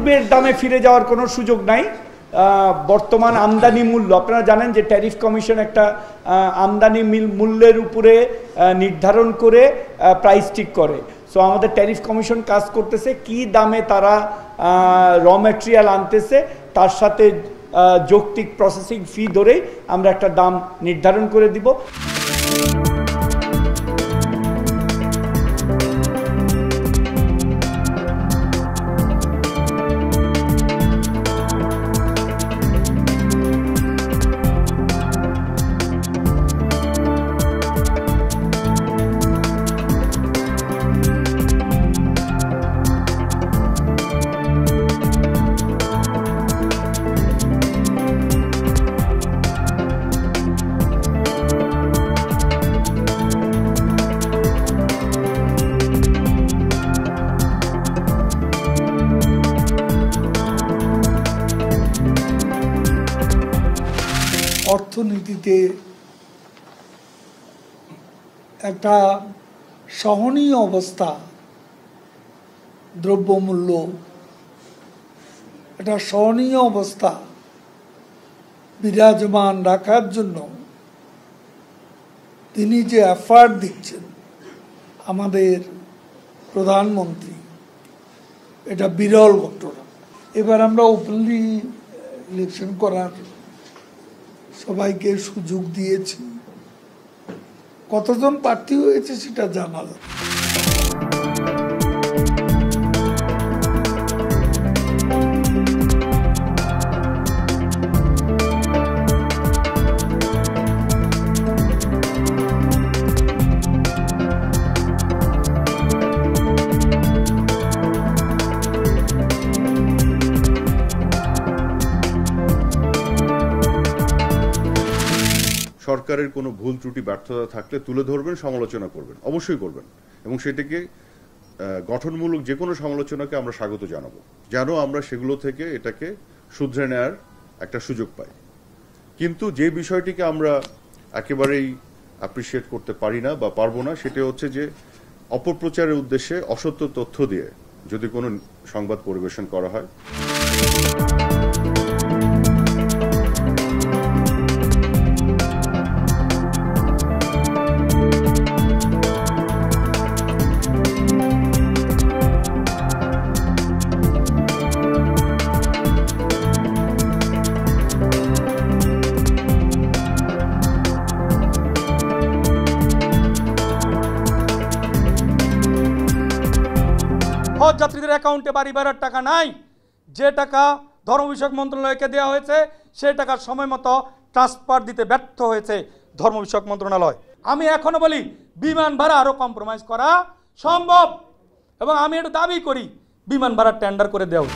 পূর্বের দামে ফিরে যাওয়ার কোনো সুযোগ নাই। বর্তমান আমদানি মূল্য আপনারা জানেন যে ট্যারিফ কমিশন একটা আমদানি মূল্যের উপরে নির্ধারণ করে প্রাইস ঠিক করে। সো আমাদের ট্যারিফ কমিশন কাজ করতেছে কি দামে তারা র ম্যাটেরিয়াল আনতেছে তার সাথে যৌক্তিক প্রসেসিং ফি ধরেই আমরা একটা দাম নির্ধারণ করে দিব। অর্থনীতিতে একটা সহনীয় অবস্থা, দ্রব্যমূল্য একটা সহনীয় অবস্থা বিরাজমান রাখার জন্য তিনি যে এফার্ট দিচ্ছেন আমাদের প্রধানমন্ত্রী, এটা বিরল ঘটনা। এবার আমরা ওপেনলি ইলেকশন করার সবাইকে সুযোগ দিয়েছি। কতজন প্রার্থী হয়েছে সেটা জানা যাবে। সরকারের কোনো ভুল ত্রুটি ব্যর্থতা থাকলে তুলে ধরবেন, সমালোচনা করবেন, অবশ্যই করবেন, এবং সেটাকে গঠনমূলক যে কোনো সমালোচনাকে আমরা স্বাগত জানাবো, যেন আমরা সেগুলো থেকে এটাকে শুধরে নেওয়ার একটা সুযোগ পাই। কিন্তু যে বিষয়টিকে আমরা একেবারেই অ্যাপ্রিসিয়েট করতে পারি না বা পারবো না, সেটা হচ্ছে যে অপপ্রচারের উদ্দেশ্যে অসত্য তথ্য দিয়ে যদি কোনো সংবাদ পরিবেশন করা হয়। হজ যাত্রীদের অ্যাকাউন্টে বাড়ি ভাড়ার টাকা নাই, যে টাকা ধর্ম বিষয়ক মন্ত্রণালয়কে দেওয়া হয়েছে সেই টাকা সময় মতো ট্রান্সফার দিতে ব্যর্থ হয়েছে ধর্ম বিষয়ক মন্ত্রণালয়। আমি এখনো বলি বিমান ভাড়া আরও কম্প্রোমাইজ করা সম্ভব, এবং আমি এটা দাবি করি বিমান ভাড়া টেন্ডার করে দেওয়া।